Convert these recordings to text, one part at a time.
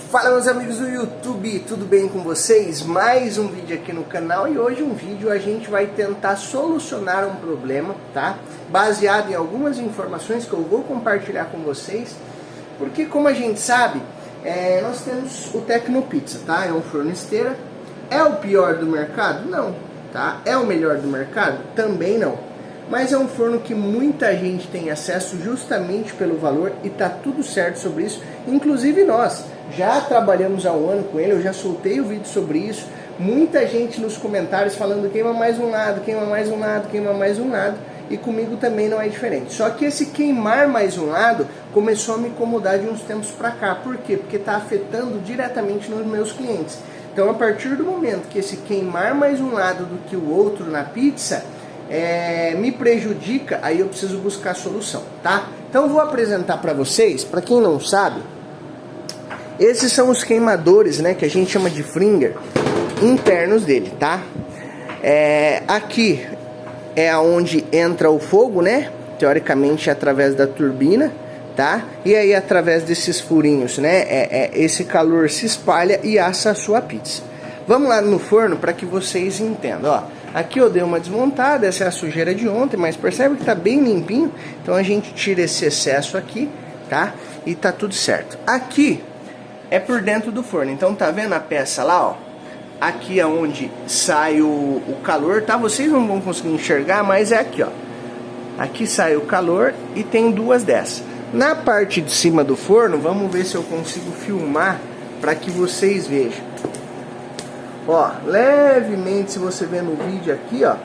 Fala, meus amigos do YouTube, tudo bem com vocês? Mais um vídeo aqui no canal e hoje um vídeo a gente vai tentar solucionar um problema, tá? Baseado em algumas informações que eu vou compartilhar com vocês, porque como a gente sabe, nós temos o Tecnopizza, tá? É um forno esteira. É o pior do mercado? Não, tá? É o melhor do mercado? Também não. Mas é um forno que muita gente tem acesso justamente pelo valor e tá tudo certo sobre isso. Inclusive nós já trabalhamos há um ano com ele, eu já soltei o vídeo sobre isso. Muita gente nos comentários falando queima mais um lado, queima mais um lado, queima mais um lado. E comigo também não é diferente. Só que esse queimar mais um lado começou a me incomodar de uns tempos pra cá. Por quê? Porque tá afetando diretamente nos meus clientes. Então a partir do momento que esse queimar mais um lado do que o outro na pizza me prejudica, aí eu preciso buscar solução, tá? Então eu vou apresentar para vocês, para quem não sabe, esses são os queimadores, né, que a gente chama de Fringer, internos dele, tá? Aqui é onde entra o fogo, né, teoricamente através da turbina, tá? E aí através desses furinhos, né, esse calor se espalha e assa a sua pizza. Vamos lá no forno para que vocês entendam, ó. Aqui eu dei uma desmontada, essa é a sujeira de ontem, mas percebe que tá bem limpinho. Então a gente tira esse excesso aqui, tá? E tá tudo certo. Aqui é por dentro do forno, então tá vendo a peça lá, ó? Aqui é onde sai o calor, tá? Vocês não vão conseguir enxergar, mas é aqui, ó. Aqui sai o calor e tem duas dessas. Na parte de cima do forno, vamos ver se eu consigo filmar para que vocês vejam. Ó, levemente, se você ver no vídeo aqui, ó,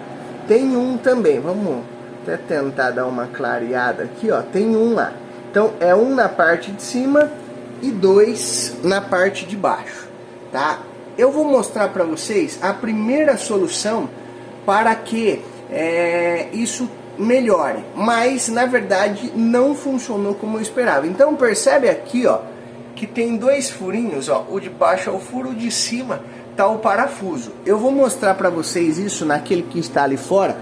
tem um também. Vamos até tentar dar uma clareada aqui, ó. Tem um lá. Então, é um na parte de cima e dois na parte de baixo, tá? Eu vou mostrar para vocês a primeira solução para que isso melhore. Mas, na verdade, não funcionou como eu esperava. Então, percebe aqui, ó, que tem dois furinhos, ó. O de baixo é o furo, o de cima tá o parafuso. Eu vou mostrar para vocês isso naquele que está ali fora,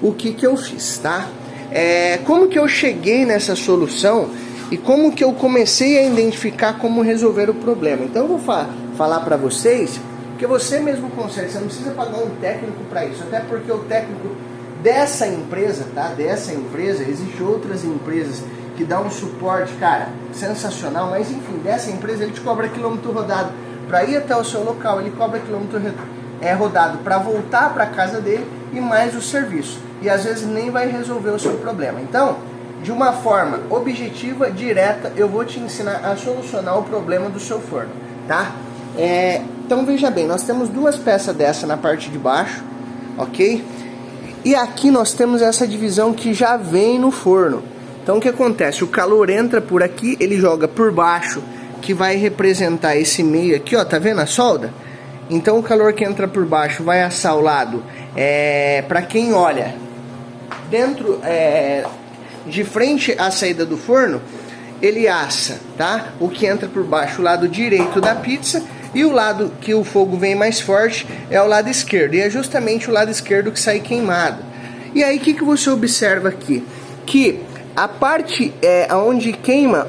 o que eu fiz, tá? Como que eu cheguei nessa solução e como que eu comecei a identificar como resolver o problema. Então eu vou falar para vocês que você mesmo consegue, você não precisa pagar um técnico para isso, até porque o técnico dessa empresa, tá? Dessa empresa, existem outras empresas que dão um suporte, cara, sensacional, mas enfim, dessa empresa ele te cobra quilômetro rodado. Para ir até o seu local, ele cobra quilômetro rodado para voltar para casa dele e mais o serviço. E às vezes nem vai resolver o seu problema. Então, de uma forma objetiva, direta, eu vou te ensinar a solucionar o problema do seu forno, tá? Então veja bem, nós temos duas peças dessa na parte de baixo, ok? E aqui nós temos essa divisão que já vem no forno. Então o que acontece? O calor entra por aqui, ele joga por baixo, que vai representar esse meio aqui, ó, tá vendo a solda? Então o calor que entra por baixo vai assar o lado, para quem olha dentro, de frente à saída do forno, ele assa, tá? O que entra por baixo, o lado direito da pizza, e o lado que o fogo vem mais forte é o lado esquerdo, e é justamente o lado esquerdo que sai queimado. E aí o que você observa aqui? Que a parte onde queima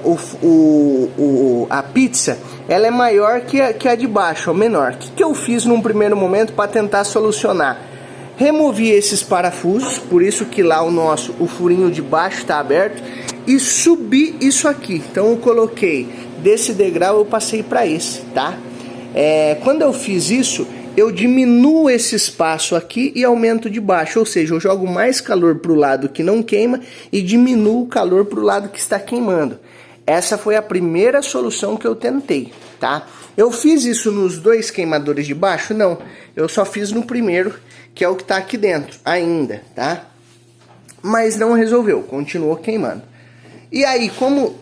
a pizza, ela é maior que a de baixo, ou menor. O que eu fiz num primeiro momento para tentar solucionar? Removi esses parafusos, por isso que lá o furinho de baixo está aberto, e subi isso aqui. Então eu coloquei desse degrau, eu passei para esse, tá? Quando eu fiz isso, eu diminuo esse espaço aqui e aumento de baixo, ou seja, eu jogo mais calor para o lado que não queima e diminuo o calor para o lado que está queimando. Essa foi a primeira solução que eu tentei, tá? Eu fiz isso nos dois queimadores de baixo? Não, eu só fiz no primeiro, que é o que está aqui dentro ainda, tá? Mas não resolveu, continuou queimando. E aí, como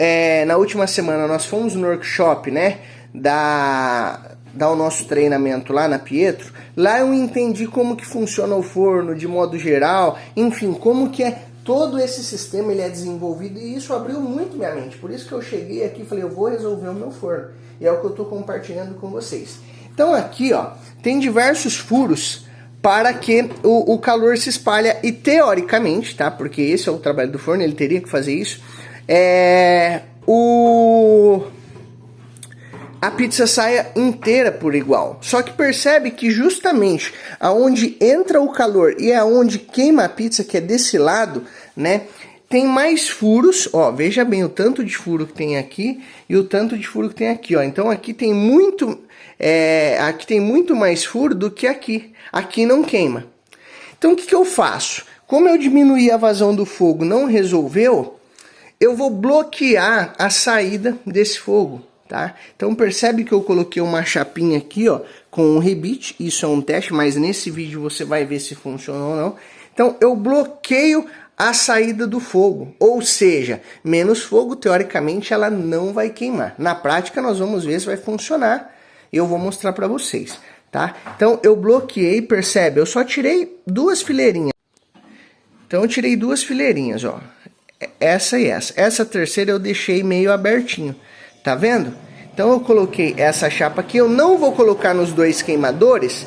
na última semana nós fomos no workshop, né, dar o nosso treinamento lá na Pietro, lá eu entendi como que funciona o forno de modo geral, enfim, como que todo esse sistema ele é desenvolvido, e isso abriu muito minha mente. Por isso que eu cheguei aqui e falei, eu vou resolver o meu forno, e é o que eu estou compartilhando com vocês. Então aqui, ó, tem diversos furos para que o calor se espalhe, e teoricamente, tá, porque esse é o trabalho do forno, ele teria que fazer isso, a pizza saia inteira por igual. Só que percebe que justamente aonde entra o calor e é aonde queima a pizza, que é desse lado, né, tem mais furos, ó, veja bem o tanto de furo que tem aqui e o tanto de furo que tem aqui, ó. Então aqui tem muito mais furo do que aqui. Aqui não queima. Então o que eu faço? Como eu diminuí a vazão do fogo, não resolveu, eu vou bloquear a saída desse fogo, tá? Então percebe que eu coloquei uma chapinha aqui, ó, com um rebite. Isso é um teste, mas nesse vídeo você vai ver se funciona ou não. Então eu bloqueio a saída do fogo, ou seja, menos fogo, teoricamente ela não vai queimar. Na prática nós vamos ver se vai funcionar, eu vou mostrar para vocês, tá? Então eu bloqueei, percebe, eu só tirei 2 fileirinhas. Então eu tirei 2 fileirinhas, ó, essa e essa. Essa terceira eu deixei meio abertinho, tá vendo? Então eu coloquei essa chapa aqui, eu não vou colocar nos 2 queimadores,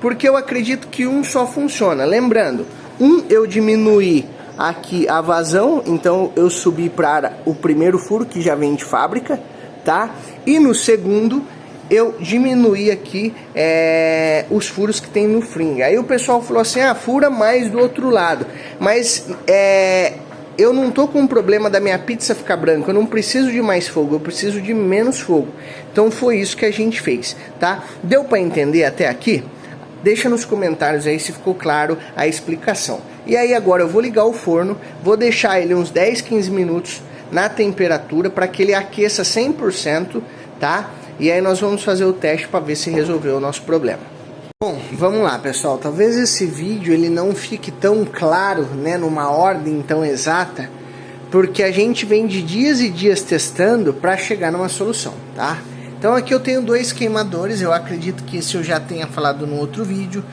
porque eu acredito que um só funciona. Lembrando, eu diminuí aqui a vazão, então eu subi para o primeiro furo que já vem de fábrica, tá? E no segundo eu diminuí aqui os furos que tem no fringue. Aí o pessoal falou assim, ah, fura mais do outro lado, mas eu não tô com o problema da minha pizza ficar branca, eu não preciso de mais fogo, eu preciso de menos fogo. Então foi isso que a gente fez, tá? Deu para entender até aqui? Deixa nos comentários aí se ficou claro a explicação. E aí agora eu vou ligar o forno, vou deixar ele uns 10, 15 minutos na temperatura para que ele aqueça 100%, tá? E aí nós vamos fazer o teste para ver se resolveu o nosso problema. Bom, vamos lá pessoal, talvez esse vídeo ele não fique tão claro, né, numa ordem tão exata, porque a gente vem de dias e dias testando para chegar numa solução, tá? Então aqui eu tenho 2 queimadores, eu acredito que esse eu já tenha falado no outro vídeo.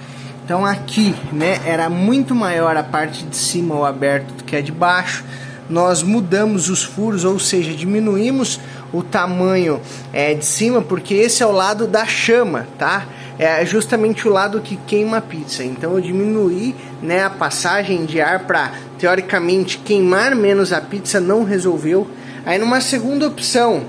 Então aqui, né, era muito maior a parte de cima, o aberto, do que a de baixo. Nós mudamos os furos, ou seja, diminuímos o tamanho de cima, porque esse é o lado da chama, tá? É justamente o lado que queima a pizza. Então eu diminuí, né, a passagem de ar para, teoricamente, queimar menos a pizza, não resolveu. Aí numa segunda opção,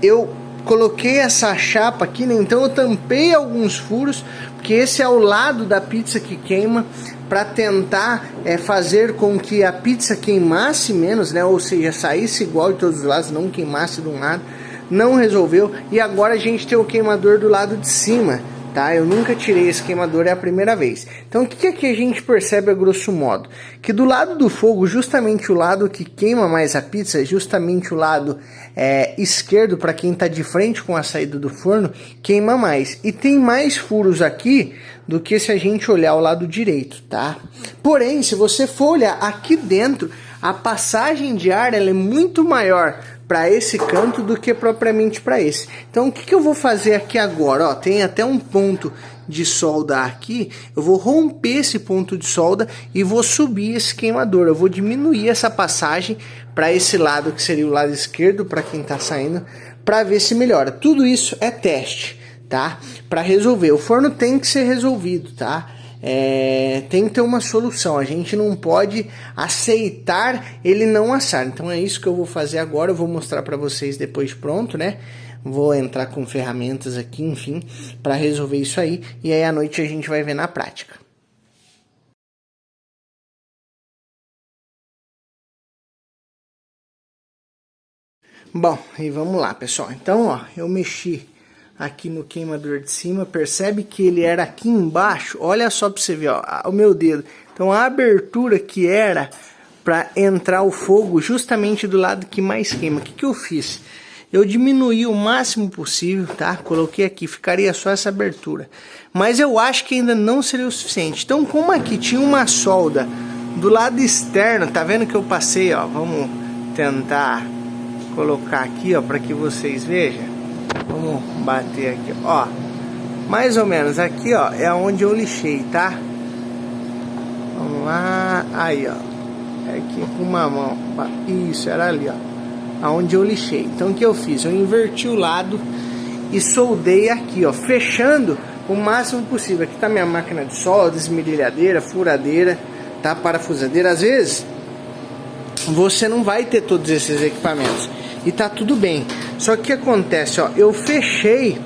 eu coloquei essa chapa aqui, né? Então eu tampei alguns furos, porque esse é o lado da pizza que queima, para tentar fazer com que a pizza queimasse menos, né? Ou seja, saísse igual de todos os lados, não queimasse de um lado. Não resolveu, e agora a gente tem o queimador do lado de cima, tá? Eu nunca tirei esse queimador, é a primeira vez. Então o que aqui a gente percebe a grosso modo? Que do lado do fogo, justamente o lado que queima mais a pizza, justamente o lado esquerdo, para quem está de frente com a saída do forno, queima mais. E tem mais furos aqui do que se a gente olhar o lado direito, tá? Porém, se você for olhar aqui dentro, a passagem de ar ela é muito maior para esse canto do que propriamente para esse. Então o que eu vou fazer aqui agora? Ó, tem até um ponto de solda aqui. Eu vou romper esse ponto de solda e vou subir esse queimador. Eu vou diminuir essa passagem para esse lado, que seria o lado esquerdo, para quem está saindo, para ver se melhora. Tudo isso é teste, tá? Para resolver. O forno tem que ser resolvido, tá? Tem que ter uma solução, a gente não pode aceitar ele não assar. Então é isso que eu vou fazer agora, eu vou mostrar para vocês depois pronto, né? Vou entrar com ferramentas aqui, enfim, para resolver isso aí, e aí à noite a gente vai ver na prática. Bom, e vamos lá pessoal, então ó, eu mexi aqui no queimador de cima, percebe que ele era aqui embaixo, olha só para você ver, ó, o meu dedo. Então a abertura que era para entrar o fogo justamente do lado que mais queima. O que eu fiz? Eu diminuí o máximo possível, tá? Coloquei aqui, ficaria só essa abertura. Mas eu acho que ainda não seria o suficiente. Então como aqui tinha uma solda do lado externo, tá vendo que eu passei, ó, vamos tentar colocar aqui, ó, para que vocês vejam. Vamos bater aqui, ó, mais ou menos aqui, ó, é onde eu lixei, tá? Vamos lá, aí, ó, aqui com uma mão, isso, era ali, ó, aonde eu lixei. Então o que eu fiz? Eu inverti o lado e soldei aqui, ó, fechando o máximo possível. Aqui tá minha máquina de solda, esmerilhadeira, furadeira, tá? Parafusadeira. Às vezes você não vai ter todos esses equipamentos. e tá tudo bem. Só que o que acontece, ó, eu fechei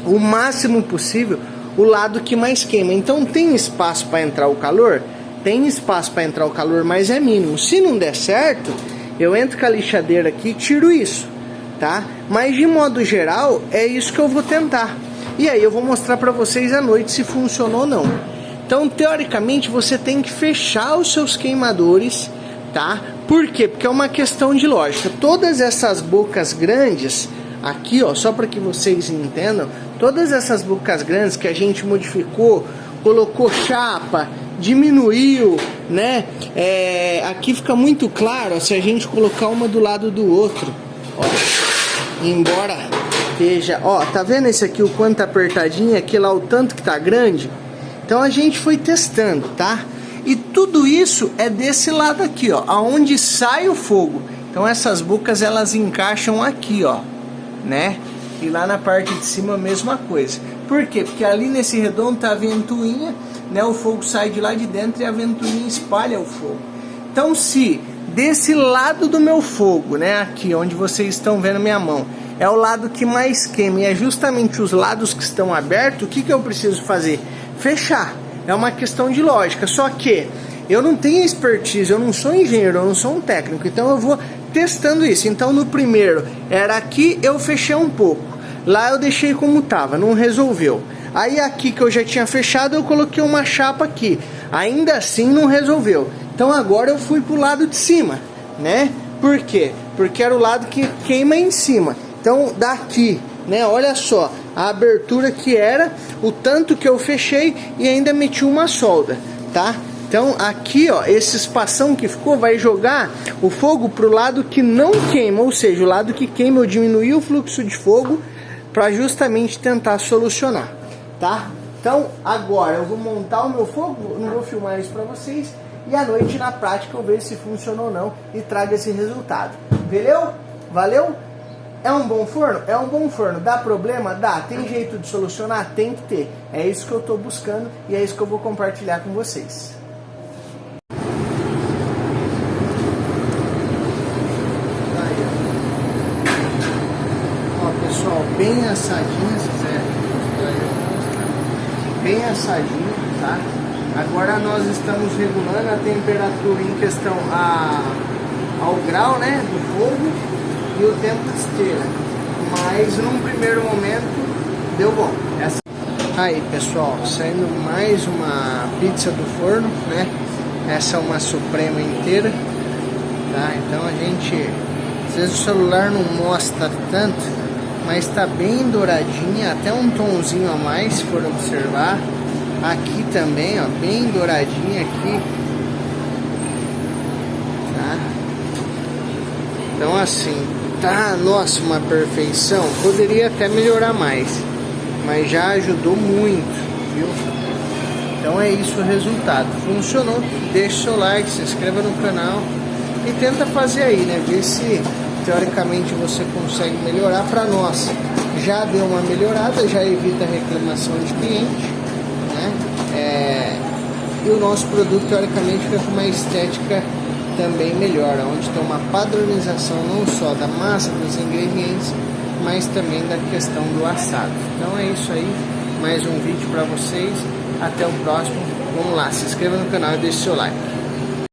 o máximo possível o lado que mais queima. Então tem espaço para entrar o calor? Tem espaço para entrar o calor, mas é mínimo. Se não der certo, eu entro com a lixadeira aqui e tiro isso, tá? Mas de modo geral, é isso que eu vou tentar. E aí eu vou mostrar para vocês à noite se funcionou ou não. Então, teoricamente, você tem que fechar os seus queimadores, tá? Por quê? Porque é uma questão de lógica. Todas essas bocas grandes aqui, ó, só para que vocês entendam, todas essas bocas grandes que a gente modificou, colocou chapa, diminuiu, né? Aqui fica muito claro, ó, se a gente colocar uma do lado do outro, ó, embora esteja, ó, tá vendo esse aqui o quanto tá apertadinho, aqui lá o tanto que tá grande. Então a gente foi testando, tá? E tudo isso é desse lado aqui, ó, aonde sai o fogo. Então essas bocas elas encaixam aqui, ó, né? E lá na parte de cima a mesma coisa. Por quê? Porque ali nesse redondo tá a ventoinha, né? O fogo sai de lá de dentro e a ventoinha espalha o fogo. Então se desse lado do meu fogo, né? Aqui onde vocês estão vendo minha mão, é o lado que mais queima e é justamente os lados que estão abertos, o que que eu preciso fazer? Fechar. É uma questão de lógica. Só que eu não tenho expertise, eu não sou engenheiro, eu não sou um técnico, então eu vou testando isso. Então no primeiro era aqui, eu fechei um pouco, lá eu deixei como tava, não resolveu. Aí aqui que eu já tinha fechado, eu coloquei uma chapa aqui, ainda assim não resolveu. Então agora eu fui pro lado de cima, né? Por quê? Porque era o lado que queima em cima. Então daqui, né, olha só a abertura que era, o tanto que eu fechei e ainda meti uma solda, tá? Então aqui, ó, esse espação que ficou vai jogar o fogo pro lado que não queima, ou seja, o lado que queima eu diminuí o fluxo de fogo para justamente tentar solucionar, tá? Então agora eu vou montar o meu fogo, não vou filmar isso para vocês, e à noite na prática eu vejo se funciona ou não e trago esse resultado. Valeu? Valeu? É um bom forno? É um bom forno. Dá problema? Dá. Tem jeito de solucionar? Tem que ter. É isso que eu estou buscando e é isso que eu vou compartilhar com vocês. Aí, ó, pessoal, bem assadinho, se quiser mostrar, bem assadinho, tá? Agora nós estamos regulando a temperatura em questão ao grau, né, do fogo e o tempo de esteira, mas num primeiro momento deu bom. Aí pessoal, saindo mais uma pizza do forno, né? Essa é uma suprema inteira, tá? Então a gente, às vezes o celular não mostra tanto, mas tá bem douradinha, até um tonzinho a mais, se for observar. Aqui também, ó, bem douradinha aqui, tá? Então assim, tá, nossa, uma perfeição. Poderia até melhorar mais, mas já ajudou muito, viu? Então é isso o resultado. Funcionou? Deixa o seu like, se inscreva no canal e tenta fazer aí, né? Ver se teoricamente você consegue melhorar. Para nós já deu uma melhorada, já evita reclamação de cliente, né? E o nosso produto teoricamente fica com uma estética também melhor, onde tem uma padronização não só da massa dos ingredientes, mas também da questão do assado. Então é isso aí, mais um vídeo para vocês. Até o próximo. Vamos lá, se inscreva no canal e deixe seu like.